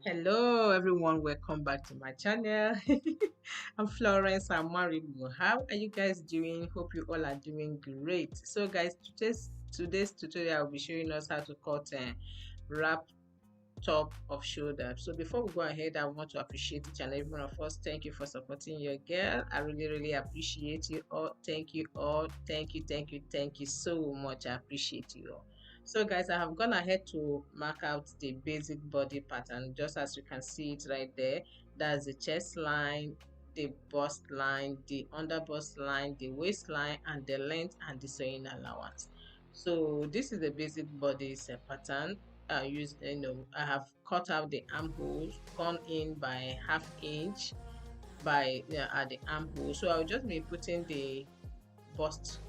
Hello everyone, welcome back to my channel. I'm Florence. I'm married. How are you guys doing? Hope you all are doing great. So guys, today's tutorial will be showing us how to cut a wrap top of shoulder. So before we go ahead, I want to appreciate each and every one of us. Thank you for supporting your girl. I really appreciate you all. Thank you all. Thank you so much. I appreciate you all. So guys, I have gone ahead to mark out the basic body pattern just as you can see it right there. That's the chest line, the bust line, the under bust line, the waistline, and the length and the sewing allowance. So this is the basic body pattern. I use, I have cut out the armholes, gone in by half inch by at the armhole. So I'll just be putting the bust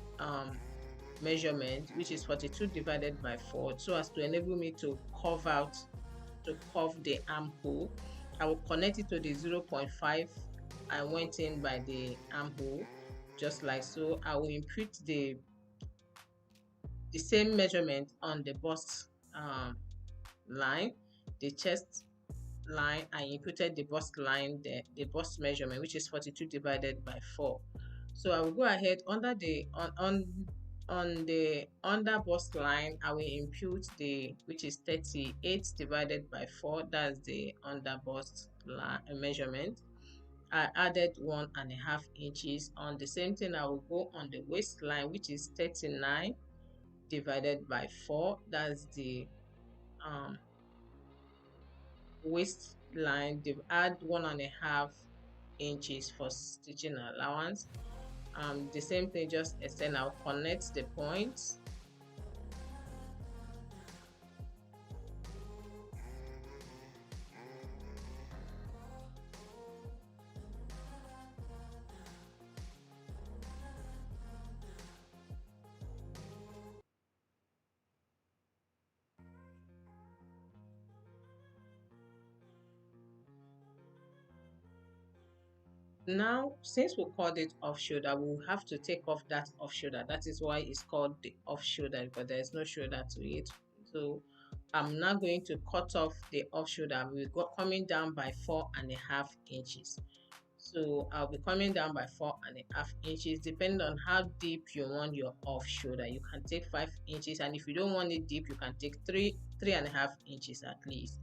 measurement, which is 42 divided by 4, so as to enable me to curve the armhole. I will connect it to the 0.5 I went in by the armhole, just like so. I will input the same measurement on the bust line, the chest line. I inputted the bust line, the bust measurement, which is 42 divided by 4. So I will go ahead under the on the under bust line. I will impute the, which is 38 divided by 4. That's the under bust line measurement. I added 1.5 inches. On the same thing, I will go on the waistline, which is 39 divided by 4. That's the um waistline. They add 1.5 inches for stitching allowance. The same thing, just extend. I'll connect the points. Now, since we called it off shoulder, we'll have to take off that off shoulder. That is why it's called the off shoulder, because there is no shoulder to it. So I'm now going to cut off the off shoulder. We'll go coming down by 4.5 inches. So I'll be coming down by 4.5 inches, depending on how deep you want your off shoulder. You can take 5 inches, and if you don't want it deep, you can take 3.5 inches at least.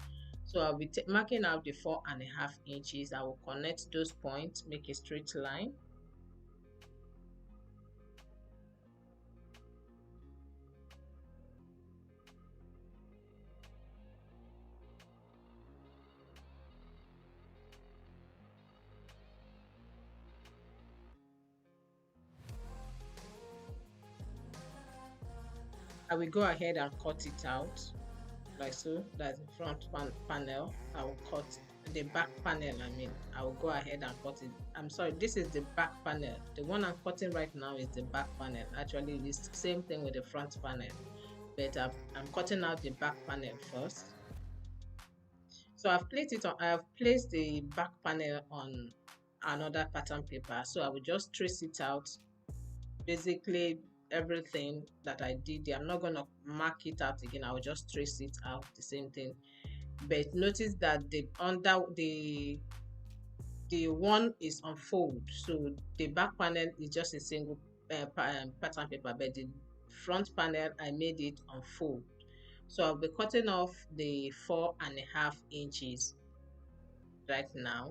So I'll be marking out the 4.5 inches. I will connect those points, make a straight line. I will go ahead and cut it out like so. That's the front panel. I will cut the back panel. I will go ahead and cut it. I'm sorry, this is the back panel. The one I'm cutting right now is the back panel. Actually, it's the same thing with the front panel, but I'm cutting out the back panel first. So I've placed the back panel on another pattern paper. So I will just trace it out. Basically everything that I did there, I'm not gonna mark it out again. I will just trace it out, the same thing. But notice that the under the one is on fold, so the back panel is just a single pattern paper, but the front panel I made it on fold. So I'll be cutting off the 4.5 inches right now.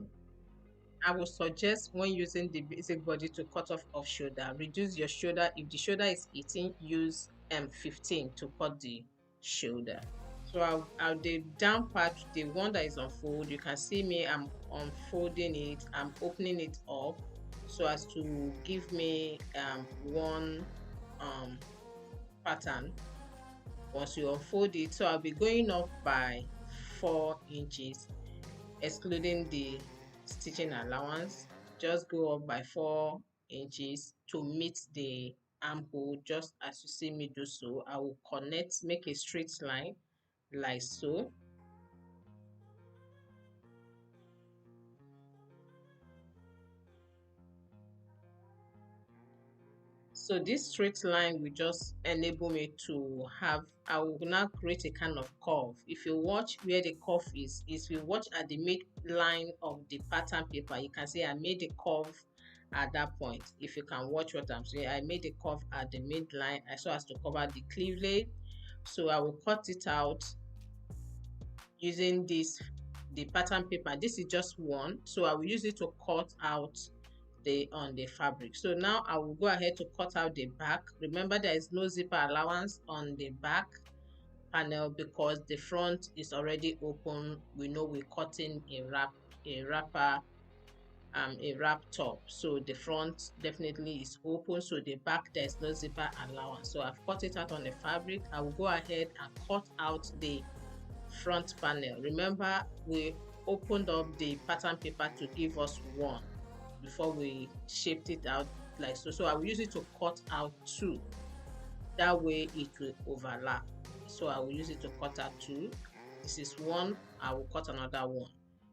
I would suggest when using the basic body to cut off shoulder, reduce your shoulder. If the shoulder is 18, use 15 to cut the shoulder. So I'll the down part, the one that is unfold, you can see me, I'm unfolding it, I'm opening it up so as to give me one pattern once you unfold it. So I'll be going up by 4 inches, excluding the stitching allowance. Just go up by 4 inches to meet the armhole, just as you see me do so. I will connect, make a straight line like so. So this straight line will just enable me to have, I will now create a kind of curve. If you watch where the curve is if you watch at the midline of the pattern paper, you can see I made a curve at that point. If you can watch what I'm saying, I made a curve at the midline so as to cover the cleavage. So I will cut it out using the pattern paper. This is just one, so I will use it to cut out on the fabric. So now I will go ahead to cut out the back. Remember, there is no zipper allowance on the back panel because the front is already open. We know we're cutting a wrapper, a wrap top, so the front definitely is open. So the back, there's no zipper allowance, so I've cut it out on the fabric. I will go ahead and cut out the front panel. Remember, we opened up the pattern paper to give us one before we shaped it out like so. So I will use it to cut out two. That way it will overlap. So I will use it to cut out two. This is one, I will cut another one.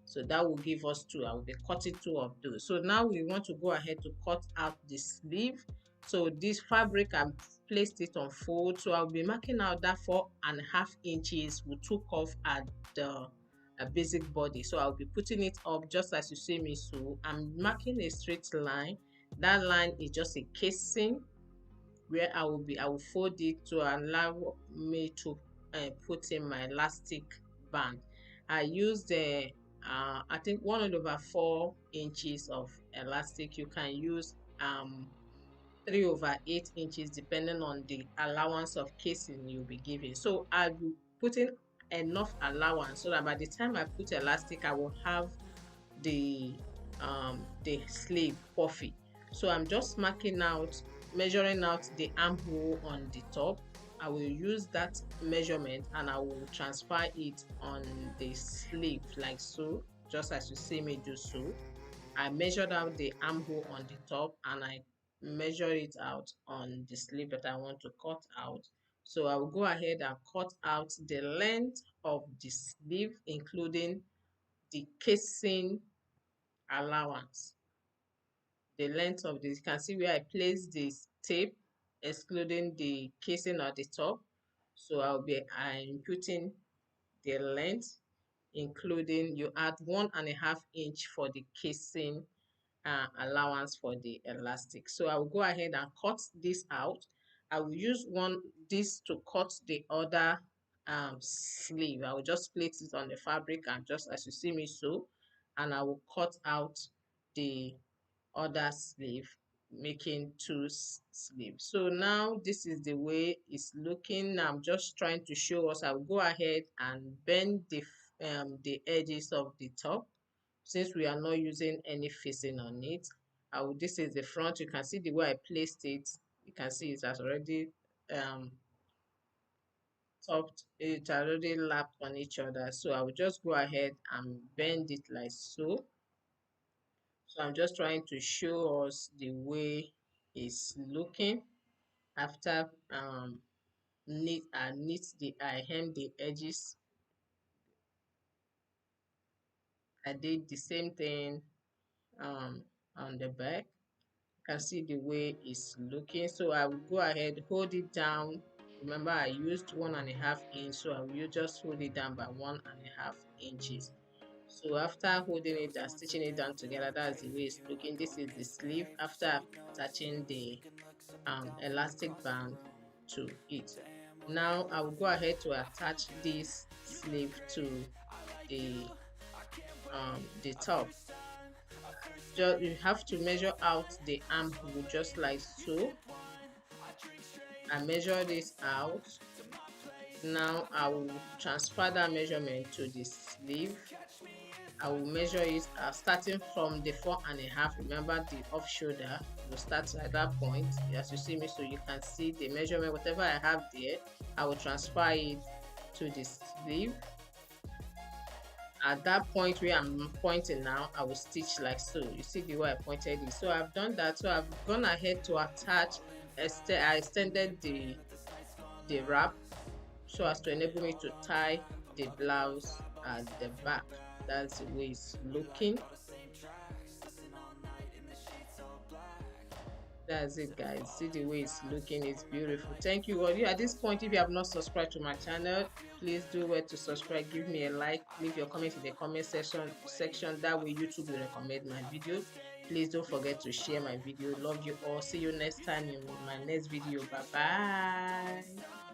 So that will give us two. I will be cutting two of those. So now we want to go ahead to cut out the sleeve. So this fabric, I've placed it on fold. So I'll be marking out that 4.5 inches we took off at the basic body. So I'll be putting it up just as you see me. So I'm marking a straight line. That line is just a casing where I will fold it to allow me to put in my elastic band. I used the I think 1/4 inches of elastic. You can use 3/8 inches depending on the allowance of casing you'll be giving. So I'll be putting enough allowance so that by the time I put elastic, I will have the sleeve puffy. So I'm just measuring out the armhole on the top. I will use that measurement and I will transfer it on the sleeve like so, just as you see me do so. I measured out the armhole on the top and I measure it out on the sleeve that I want to cut out. So I will go ahead and cut out the length of the sleeve, including the casing allowance. The length of this, you can see where I place this tape, excluding the casing at the top. So I'm putting the length, including you add 1.5 inch for the casing allowance for the elastic. So I will go ahead and cut this out. I will use this to cut the other sleeve. I will just place it on the fabric and just as you see me so, and I will cut out the other sleeve, making two sleeves. So now this is the way it's looking. I'm just trying to show us. I will go ahead and bend the edges of the top since we are not using any facing on it. This is the front. You can see the way I placed it. You can see it has already topped, it already lapped on each other. So I will just go ahead and bend it like so. So I'm just trying to show us the way it's looking after I hem the edges. I did the same thing on the back. You can see the way it's looking. So I will go ahead, hold it down. Remember, I used 1.5 inch, so I will just hold it down by 1.5 inches. So after holding it and stitching it down together, that's the way it's looking. This is the sleeve after attaching the elastic band to it. Now I will go ahead to attach this sleeve to the top. You have to measure out the armhole just like so. I measure this out. Now I will transfer that measurement to the sleeve. I will measure it starting from the 4.5. Remember the off shoulder will start at that point as you see me, so you can see the measurement. Whatever I have there, I will transfer it to the sleeve. At that point where I'm pointing now, I will stitch like so. You see the way I pointed it. So I've done that. So I've gone ahead to attach. I extended the wrap so as to enable me to tie the blouse at the back. That's the way it's looking. That's it, guys. See the way it's looking, it's beautiful. Thank you all. You at this point, if you have not subscribed to my channel, please do well to subscribe. Give me a like, leave your comment in the comment section. That way YouTube will recommend my video. Please don't forget to share my video. Love you all. See you next time in my next video. Bye bye.